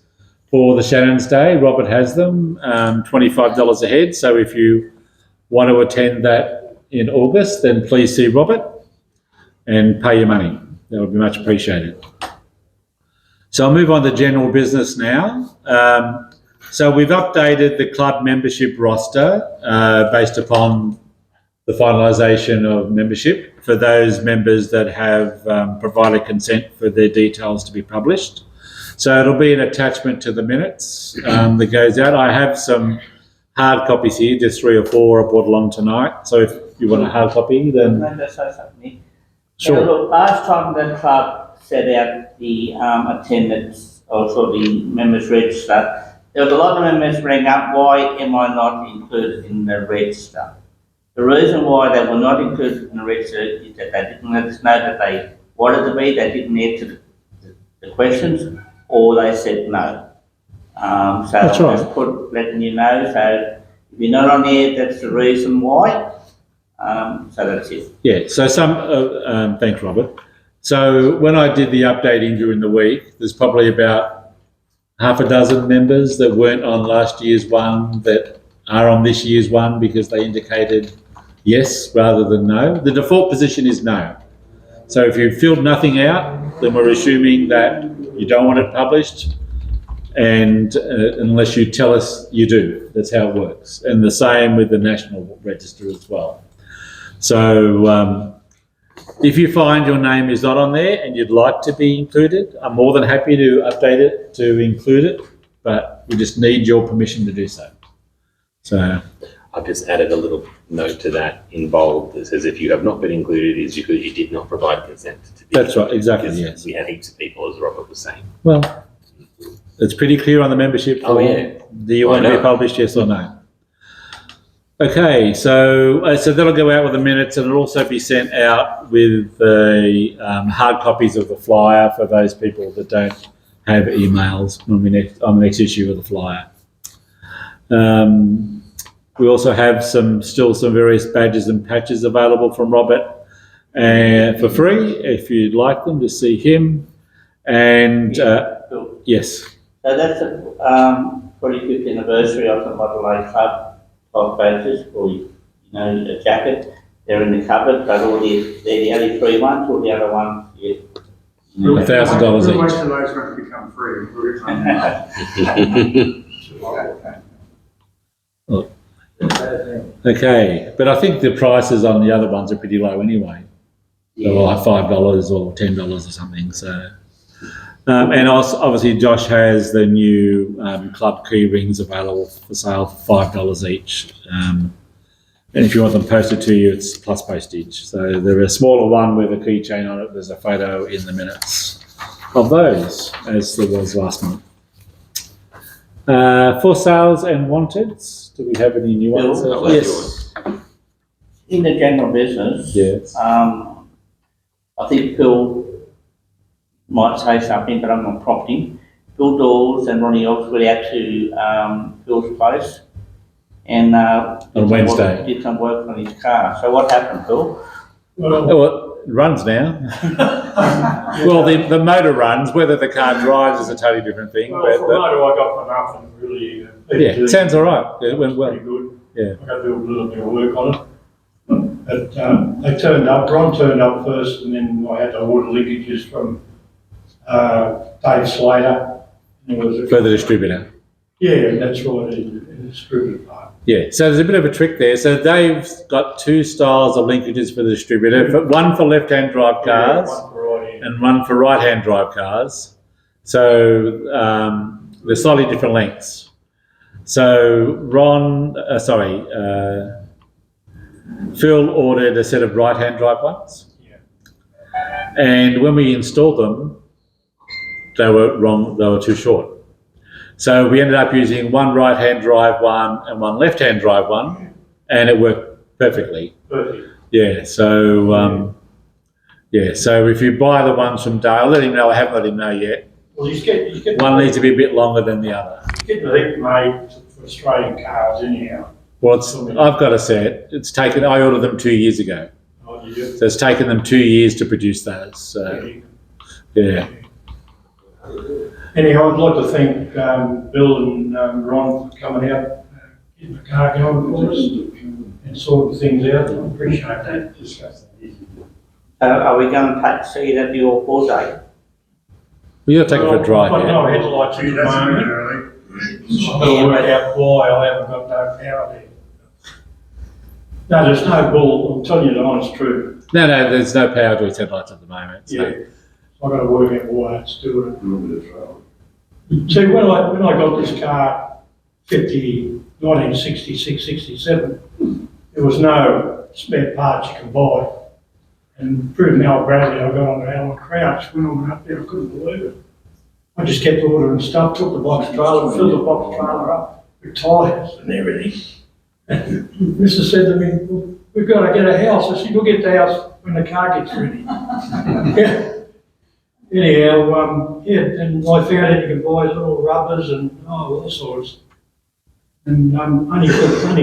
Speaker 1: for the Shannon's Day. Robert has them, $25 a head. So if you want to attend that in August, then please see Robert and pay your money. That would be much appreciated. So I'll move on to general business now. So we've updated the club membership roster based upon the finalisation of membership for those members that have provided consent for their details to be published. So it'll be an attachment to the minutes that goes out. I have some hard copies here, just 3 or 4 I brought along tonight. So if you want a hard copy, then
Speaker 4: Can I just say something, Nick?
Speaker 1: sure.
Speaker 4: Now, look, last time the club set out the attendance, also the members register, there was a lot of members rang up, why am I not included in the register? The reason why they were not included in the register is that they didn't let us know that they wanted to be, they didn't answer the questions, or they said no. So
Speaker 1: That's
Speaker 4: I'm
Speaker 1: right.
Speaker 4: just letting you know, so if you're not on there, that's the reason why. So that's it.
Speaker 1: Yeah, so thanks, Robert. So when I did the updating during the week, there's probably about half a dozen members that weren't on last year's one that are on this year's one because they indicated yes rather than no. The default position is no. So if you filled nothing out, then we're assuming that you don't want it published, and unless you tell us you do. That's how it works. And the same with the National Register as well. So if you find your name is not on there and you'd like to be included, I'm more than happy to update it to include it, but we just need your permission to do so. So
Speaker 2: I've just added a little note to that in bold that says if you have not been included, it is because you did not provide consent to be.
Speaker 1: that's right, exactly,
Speaker 2: Because
Speaker 1: yes.
Speaker 2: we had heaps of people, as Robert was saying.
Speaker 1: Well, it's pretty clear on the membership
Speaker 2: Oh,
Speaker 1: form.
Speaker 2: yeah.
Speaker 1: Do you
Speaker 2: I
Speaker 1: want to be
Speaker 2: know.
Speaker 1: published, yes or no? Okay, so that'll go out with the minutes, and it'll also be sent out with the hard copies of the flyer for those people that don't have emails on the next issue of the flyer. We also have still some various badges and patches available from Robert for free. If you'd like them, to see him. And
Speaker 4: Cool.
Speaker 1: yes,
Speaker 4: So that's the 45th anniversary of the Model A Club of badges, or a jacket. They're in the cupboard, but they're the only free ones, all the other ones, yeah.
Speaker 1: $1,000
Speaker 3: We'll wait
Speaker 1: each.
Speaker 3: till those ones become free. We'll get some.
Speaker 1: Okay, but I think the prices on the other ones are pretty low anyway. They're like $5 or $10 or something. So, and also, obviously, Josh has the new club key rings available for sale for $5 each. And if you want them posted to you, it's plus postage. So they're a smaller one with a keychain on it. There's a photo in the minutes of those, as there was last month. For sales and wanteds, do we have any new ones?
Speaker 4: Bill?
Speaker 2: I'll let
Speaker 1: Yes.
Speaker 4: In the general business,
Speaker 1: Yes.
Speaker 4: I think Phil might say something, but I'm not prompting. Phil Dawes and Ronnie Ox went out to Phil's place and
Speaker 1: On Wednesday.
Speaker 4: did some work on his car. So what happened, Phil?
Speaker 9: Well,
Speaker 1: Oh, it runs now. Well, the motor runs. Whether the car drives is a totally different thing.
Speaker 9: for
Speaker 1: But,
Speaker 9: a motor, I got for nothing, really.
Speaker 1: yeah, it sounds all right. It went well.
Speaker 9: Pretty good.
Speaker 1: Yeah.
Speaker 9: I got to do a little bit of work on it. But they turned up, Ron turned up first, and then I had to order linkages from Dave Slater. And it was
Speaker 1: For the distributor.
Speaker 9: Yeah, that's right, in the distributor part.
Speaker 1: Yeah, so there's a bit of a trick there. So Dave's got 2 styles of linkages for the distributor, one for left-hand drive cars
Speaker 9: Yeah, one variety.
Speaker 1: and one for right-hand drive cars. So they're slightly different lengths. So Phil ordered a set of right-hand drive ones.
Speaker 9: Yeah.
Speaker 1: And when we installed them, they were wrong, they were too short. So we ended up using one right-hand drive one and one left-hand drive one, and it worked perfectly.
Speaker 9: Perfect.
Speaker 1: Yeah, so so if you buy the ones from Dale, let him know, I haven't let him know yet.
Speaker 9: Well, he's getting
Speaker 1: One needs to be a bit longer than the other.
Speaker 9: the heat made for Australian cars anyhow.
Speaker 1: Well, I've got a set. I ordered them 2 years ago.
Speaker 9: Oh, you
Speaker 1: So it's taken them 2 years to produce those. So, yeah.
Speaker 9: Anyhow, I'd like to thank Bill and Ron for coming out, getting the car going for us and sorting things out. I appreciate that.
Speaker 4: Are we going to see it at the All-4 day?
Speaker 1: Well, you'll take it for a drive,
Speaker 9: I've got no
Speaker 1: yeah.
Speaker 9: headlights at the
Speaker 3: That's a bit
Speaker 9: moment.
Speaker 3: early.
Speaker 9: I've got to work out why I haven't got no power there. No, there's no bull. I'm telling you the honest truth.
Speaker 1: No, there's no power to its headlights at the moment. So.
Speaker 9: Yeah. I've got to work out why it's doing it. See, when I got this car 50, 1966, 67, there was no spare parts you could buy. And through Mel Bradley, I got onto Alan Crouch. When I went up there, I couldn't believe it. I just kept ordering stuff, took the box trailer, filled the box trailer up with tyres and everything. And Mr. said to me, well, we've got to get a house. I said, you'll get the house when the car gets ready. Yeah. Anyhow, and I found out you could buy little rubbers and all sorts. And only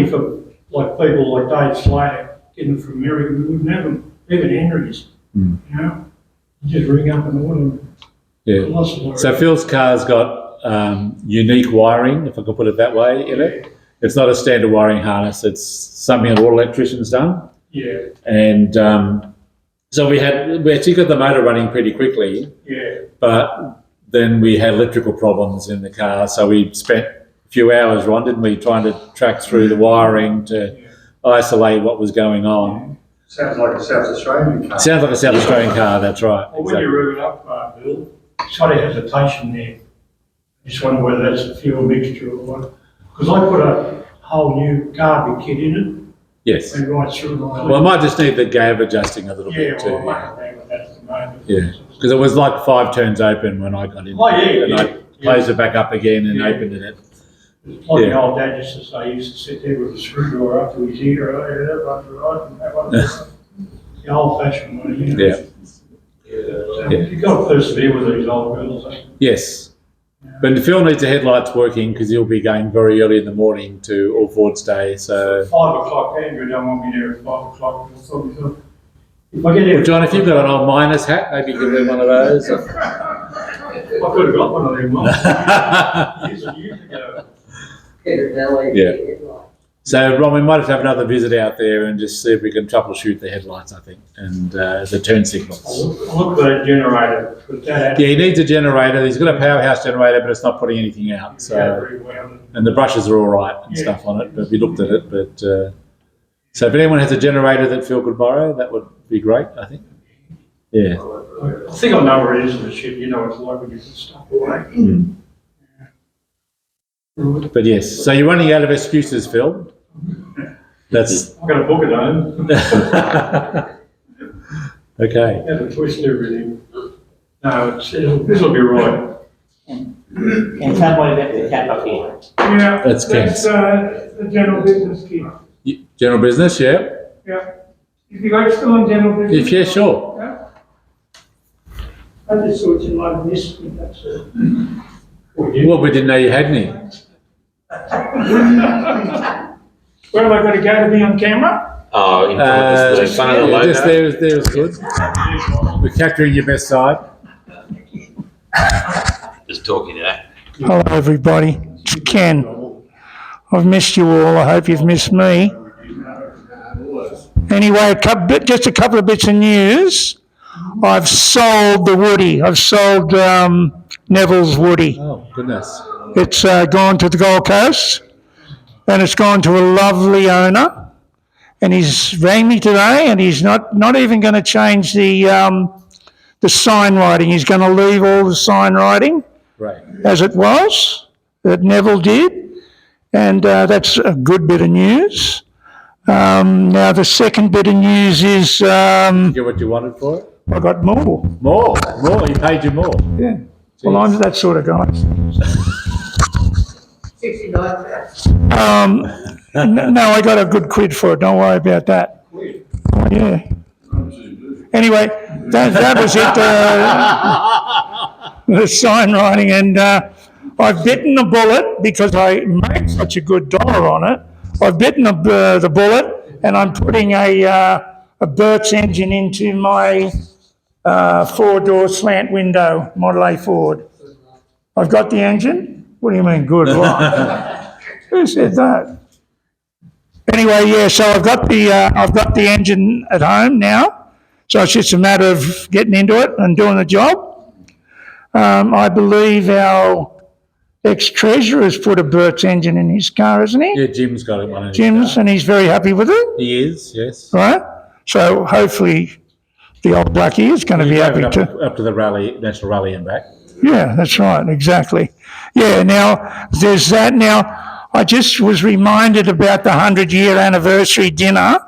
Speaker 9: for like people like Dave Slater getting them from America, we wouldn't have them, even Henry's. You know, you just ring up and order them.
Speaker 1: Yeah. So Phil's car's got unique wiring, if I could put it that way, in it. It's not a standard wiring harness. It's something that all electricians done.
Speaker 9: Yeah.
Speaker 1: And so we actually got the motor running pretty quickly.
Speaker 9: Yeah.
Speaker 1: But then we had electrical problems in the car, so we spent a few hours, Ron, didn't we, trying to track through the wiring to isolate what was going on.
Speaker 3: Sounds like a South Australian car.
Speaker 1: Sounds like a South Australian car, that's right.
Speaker 9: Well, when you rev it up, Bill, it's got a hesitation there. I just wonder whether that's a fuel mixture or what. Because I put a whole new carby kit in
Speaker 1: Yes.
Speaker 9: it, and right through my...
Speaker 1: Well, I might just need the gave adjusting a little
Speaker 9: yeah,
Speaker 1: bit too.
Speaker 9: well, I might have that at the moment.
Speaker 1: Yeah, because it was like 5 turns open when I got in.
Speaker 9: Oh, yeah,
Speaker 1: and I closed it back up again and opened it.
Speaker 9: Like the old dad used to say, he used to sit there with a screwdriver up to his ear, right, and that one. The old fashioned one, you know.
Speaker 1: Yeah.
Speaker 9: You've got to persevere with these old girls, eh?
Speaker 1: Yes. But Phil needs the headlights working because he'll be going very early in the morning to All Fords Day. So,
Speaker 9: 5 o'clock, Andrew don't want me there at 5 o'clock. If I get there,
Speaker 1: well, John, if you've got an old miner's hat, maybe you can wear one of those.
Speaker 9: I could have got one of them years and years ago.
Speaker 1: Yeah. So, Ron, we might have to have another visit out there and just see if we can troubleshoot the headlights, I think, and the turn signals.
Speaker 9: I'll look for that generator.
Speaker 1: Yeah, he needs a generator. He's got a powerhouse generator, but it's not putting anything out. So, and the brushes are all right and stuff on it, but we looked at it. But so if anyone has a generator that Phil could borrow, that would be great, I think. Yeah.
Speaker 9: I think I know where it is in the ship. You know, it's like when you put stuff away.
Speaker 1: But yes, so you're running out of excuses, Phil. That's
Speaker 9: I've got a book at home.
Speaker 1: okay.
Speaker 9: Have a twist and everything. No, this will be right.
Speaker 4: Can somebody let the cat up here?
Speaker 7: Yeah,
Speaker 1: That's Ken's.
Speaker 7: the general business kit.
Speaker 1: General business, yeah.
Speaker 7: Yeah. If you guys still in general business.
Speaker 1: If yeah, sure.
Speaker 7: Yeah. I just thought you might have missed me, that's all.
Speaker 1: Well, we didn't know you had any.
Speaker 7: Where am I going to go to be on camera?
Speaker 2: Oh, in front of the front of the logo.
Speaker 1: Just there is good. We're capturing your best side.
Speaker 2: Just talking to that.
Speaker 7: Hello, everybody. It's Ken. I've missed you all. I hope you've missed me. Anyway, just a couple of bits of news. I've sold the Woody. I've sold Neville's Woody.
Speaker 1: Oh, goodness.
Speaker 7: It's gone to the Gold Coast, and it's gone to a lovely owner. And he's rang me today, and he's not even going to change the sign writing. He's going to leave all the sign writing
Speaker 1: Right.
Speaker 7: as it was, that Neville did, and that's a good bit of news. Now, the second bit of news is
Speaker 1: Get what you wanted for it?
Speaker 7: I got more.
Speaker 1: More. He paid you more.
Speaker 7: Yeah. Well, I'm that sort of guy.
Speaker 8: 69,000.
Speaker 7: No, I got a good quid for it. Don't worry about that. Oh, yeah. Anyway, that was it. The sign writing, and I've bitten the bullet because I made such a good dollar on it. I've bitten the bullet, and I'm putting a Burt's engine into my 4-door slant window Model A Ford. I've got the engine. What do you mean, good? What? Who said that? Anyway, yeah. So I've got the engine at home now. So it's just a matter of getting into it and doing the job. I believe our ex-treasurer has put a Burt's engine in his car, hasn't he?
Speaker 1: Yeah, Jim's got it. One of
Speaker 7: Jim's, and he's very happy with it,
Speaker 1: He is, yes.
Speaker 7: right? So hopefully the old Blackie is going to be happy to.
Speaker 1: Up to the rally, national rally and back.
Speaker 7: Yeah, that's right, exactly. Yeah, now, there's that. Now, I just was reminded about the 100-year anniversary dinner.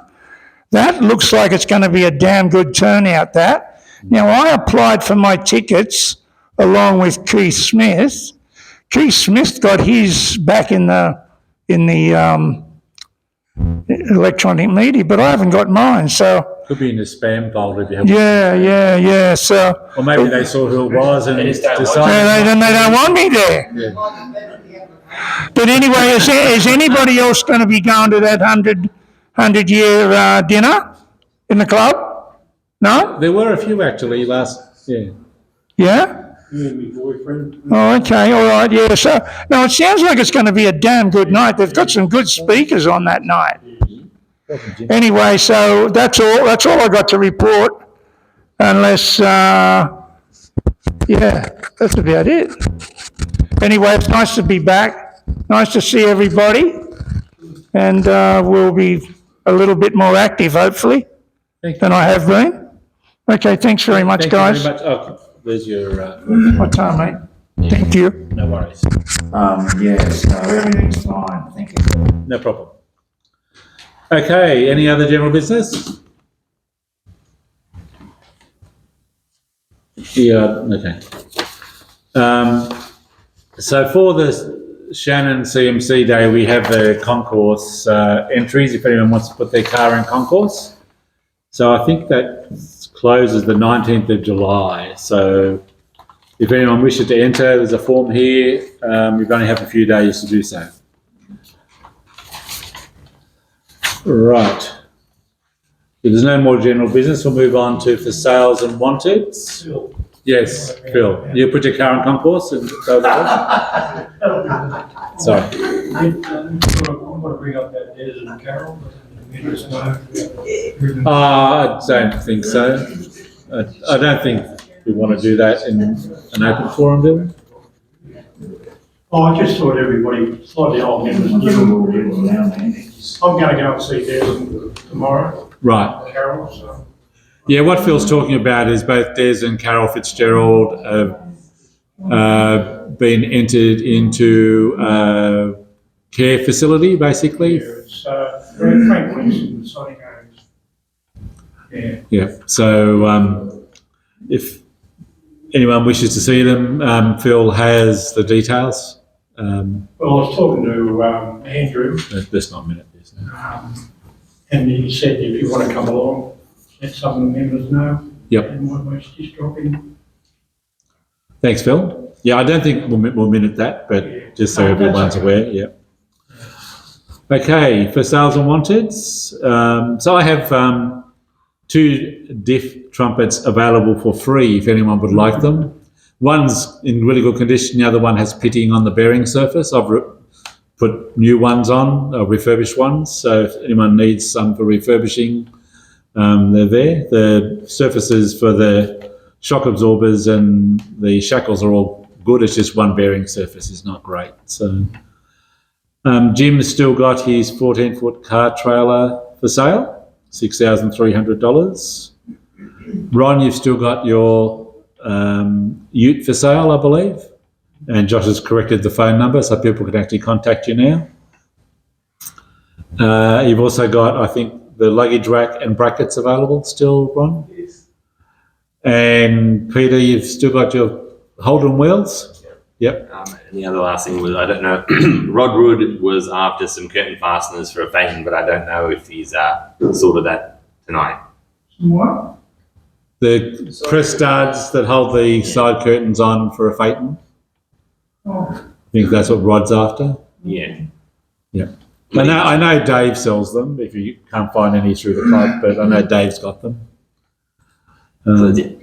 Speaker 7: That looks like it's going to be a damn good turnout, that. Now, I applied for my tickets along with Keith Smith. Keith Smith got his back in the electronic media, but I haven't got mine, so...
Speaker 1: Could be in the spam folder if you have.
Speaker 7: Yeah, so...
Speaker 1: Or maybe they saw who it was and decided.
Speaker 7: Then they don't want me there. But anyway, is anybody else going to be going to that 100-year dinner in the club? No?
Speaker 1: There were a few actually last, yeah.
Speaker 7: Yeah?
Speaker 9: Me and my boyfriend.
Speaker 7: Oh, okay, all right, yeah. So, no, it sounds like it's going to be a damn good night. They've got some good speakers on that night. Anyway, so that's all I got to report. Unless, yeah, that's about it. Anyway, it's nice to be back. Nice to see everybody. And we'll be a little bit more active, hopefully, than I have been. Okay, thanks very much, guys.
Speaker 1: Thank you very much. Oh, there's your,
Speaker 7: What time, mate? Thank you.
Speaker 1: no worries.
Speaker 7: Yes, no, everything's fine. Thank you.
Speaker 1: No problem. Okay, any other general business? Yeah, okay. So for the Shannon CMC Day, we have the concourse entries, if anyone wants to put their car in concourse. So I think that closes the 19th of July. So if anyone wishes to enter, there's a form here. You've only have a few days to do so. Right. If there's no more general business, we'll move on to for sales and wanteds.
Speaker 9: Phil.
Speaker 1: Yes, Phil. You put your car in concourse and go there. Sorry.
Speaker 9: I want to bring up that Des and Carol.
Speaker 1: I don't think so. I don't think we want to do that in an open forum, do we?
Speaker 9: Oh, I just thought everybody, slightly old members knew. I'm going to go and see Des tomorrow,
Speaker 1: Right.
Speaker 9: Carol, so.
Speaker 1: Yeah, what Phil's talking about is both Des and Carol Fitzgerald have been entered into a care facility, basically.
Speaker 9: Yeah, it's Frank Winston, the Sonic Homes. Yeah.
Speaker 1: Yeah, so if anyone wishes to see them, Phil has the details.
Speaker 9: Well, I was talking to Andrew,
Speaker 1: That's not a minute. Yes, no.
Speaker 9: and he said if you want to come along, let some of the members know.
Speaker 1: Yep.
Speaker 9: And might just drop in.
Speaker 1: Thanks, Phil. Yeah, I don't think we'll minute that, but just so everyone's aware, yeah. Okay, for sales and wanteds. So I have 2 diff trumpets available for free if anyone would like them. One's in really good condition, the other one has pitting on the bearing surface. I've put new ones on, refurbished ones, so if anyone needs some for refurbishing, they're there. The surfaces for the shock absorbers and the shackles are all good, it's just one bearing surface is not great. So Jim's still got his 14-foot car trailer for sale, $6,300. Ron, you've still got your ute for sale, I believe, and Josh has corrected the phone number so people can actually contact you now. You've also got, I think, the luggage rack and brackets available still, Ron?
Speaker 8: Yes.
Speaker 1: And Peter, you've still got your Holden wheels? Yep.
Speaker 2: And the other last thing was, I don't know, Rod Wood was after some curtain fasteners for a Phaeton, but I don't know if he's sorted that tonight.
Speaker 7: What?
Speaker 1: The press studs that hold the side curtains on for a Phaeton.
Speaker 7: Oh.
Speaker 1: I think that's what Rod's after.
Speaker 2: Yeah.
Speaker 1: Yeah. I know Dave sells them if you can't find any through the club, but I know Dave's got them.
Speaker 2: So that's it.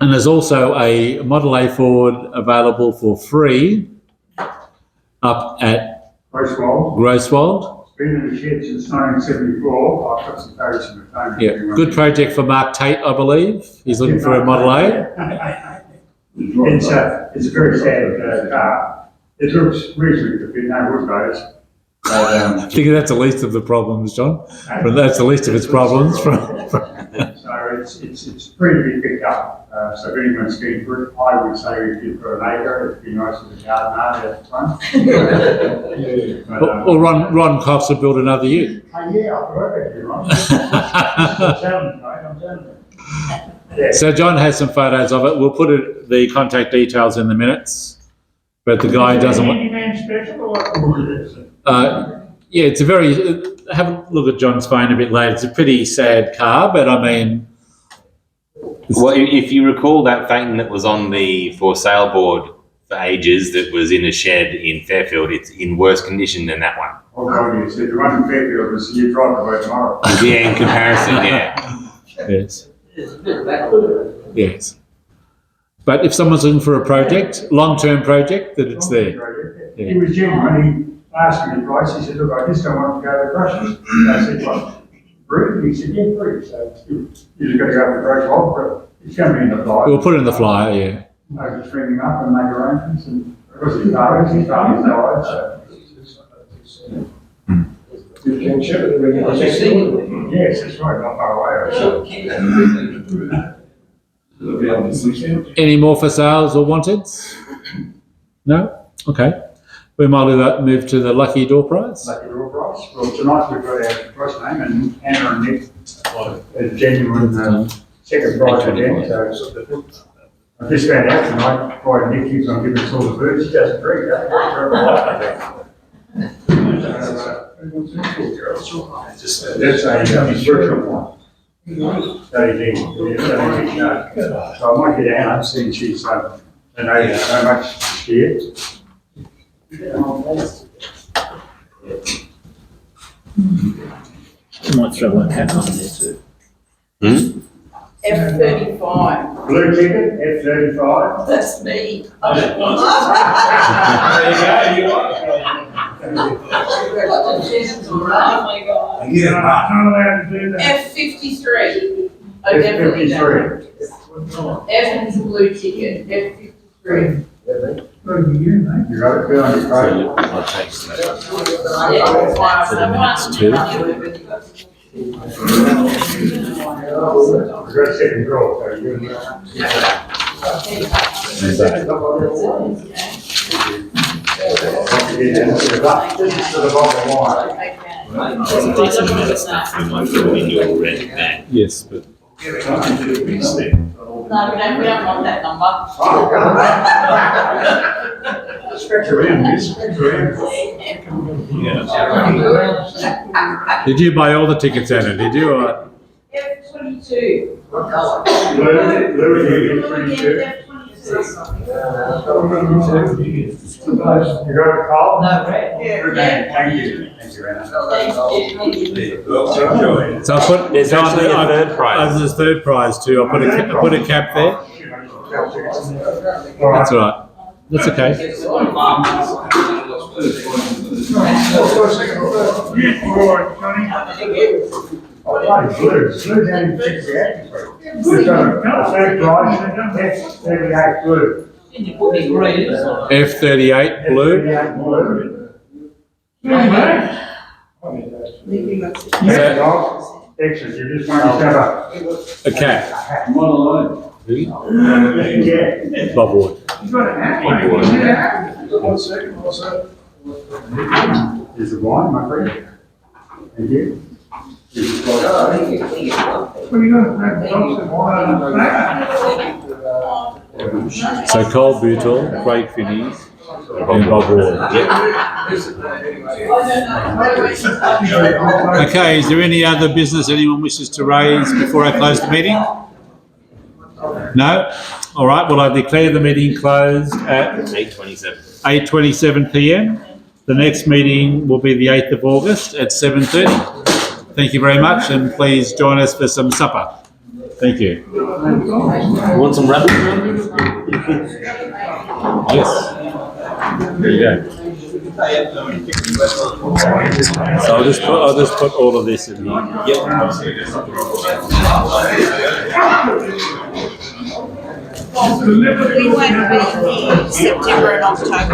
Speaker 1: And there's also a Model A Ford available for free up at
Speaker 3: Gracewald.
Speaker 1: Grosswold.
Speaker 3: Been in the shed since 1974. I've got some photos in the phone.
Speaker 1: Yeah, good project for Mark Tate, I believe. He's looking for a Model A.
Speaker 3: It's a very sad car. It looks reasonably good, no wood base,
Speaker 1: I think that's the least of the problems, John. But that's the least of its problems.
Speaker 3: So it's pretty big pickup. So if anyone's keen for it, I would say if you've got an acre, it'd be nice with a garden out at the time.
Speaker 1: Or Ron Cox will build another ute.
Speaker 3: Yeah, I've heard you, Ron. I'm telling you, mate, I'm telling you. Yeah.
Speaker 1: So John has some photos of it. We'll put the contact details in the minutes. But the guy doesn't want.
Speaker 3: Handyman special or what is it?
Speaker 1: Yeah, it's a very. Have a look at John's phone a bit later. It's a pretty sad car, but I mean.
Speaker 2: Well, if you recall that Phaeton that was on the for sale board for ages that was in a shed in Fairfield, it's in worse condition than that one.
Speaker 3: Oh, God, you said the one in Fairfield was you drive away tomorrow.
Speaker 2: Yeah, in comparison, yeah.
Speaker 1: Yes. Yes. But if someone's looking for a project, long-term project, that it's there. Yeah.
Speaker 3: He was genuine. He asked me the price. He said, look, I just don't want to go to the groceries. I said, what? Free? He said, yeah, free. So you just got to go to the grocery hall. It's going to be in the flyer.
Speaker 1: We'll put it in the flyer, yeah.
Speaker 3: I just ring him up and make arrangements. And because his father's died, so.
Speaker 8: You can ship it when you
Speaker 3: Yes, that's right, not far away.
Speaker 1: Any more for sales or wanteds? No? Okay. We might move to the lucky door prize.
Speaker 3: Lucky draw prize. Well, tonight we've got our prize name and Anna and Nick, a genuine second prize again. So I just found out tonight, why Nick keeps on giving us all the birds. He doesn't drink, That's a virtual one. So I might get Anna, seeing she's so much scared.
Speaker 5: I might throw one hat on there too.
Speaker 10: F-35.
Speaker 3: Blue ticket, F-35.
Speaker 10: That's me.
Speaker 3: There you go, you are.
Speaker 10: Oh my God.
Speaker 3: You're not allowed to do that.
Speaker 10: F-53. I definitely don't.
Speaker 3: F-53.
Speaker 10: F is a blue ticket. F-53.
Speaker 3: You got it, Bill, on your phone.
Speaker 2: I'll take some.
Speaker 3: We've got a second draw, so you This is the bottom line.
Speaker 2: There's a decent amount of stuff you might throw in your red bag.
Speaker 1: Yes, but
Speaker 10: No, we don't want that number.
Speaker 3: Specs around this, specs around.
Speaker 1: did you buy all the tickets, Anna? Did you? Or?
Speaker 10: F-22.
Speaker 3: Blue, F-22. You got a call?
Speaker 10: No,
Speaker 3: Good name, thank you. Thank you, Anna.
Speaker 1: So I put.
Speaker 2: There's actually a third prize.
Speaker 1: There's a third prize too. I put a cap there. That's all right. That's okay.
Speaker 3: Oh, bloody blues. Blues only 60 acres. We've got a third prize, F-38 blue.
Speaker 1: F-38 blue.
Speaker 3: F-38 blue.
Speaker 1: that-
Speaker 3: Excellent, you just want yourself
Speaker 1: A cap. Really?
Speaker 3: Yeah.
Speaker 1: Bob Ward.
Speaker 3: You got a hat, mate. 1 second, what's that? Here's the wine, my friend. Thank you. Here's the wine. What are you going to
Speaker 1: So Cole Bootle, Craig Finney, and Bob Ward. Okay, is there any other business anyone wishes to raise before I close the meeting? No? All right, well, I declare the meeting closed at
Speaker 2: 8:27.
Speaker 1: 8:27 p.m. The next meeting will be the 8th of August at 7:30. Thank you very much, and please join us for some supper. Thank you.
Speaker 2: Want some rubbish?
Speaker 1: Yes. There you go. So I'll just put all of this in here.
Speaker 10: We won't be here September and October.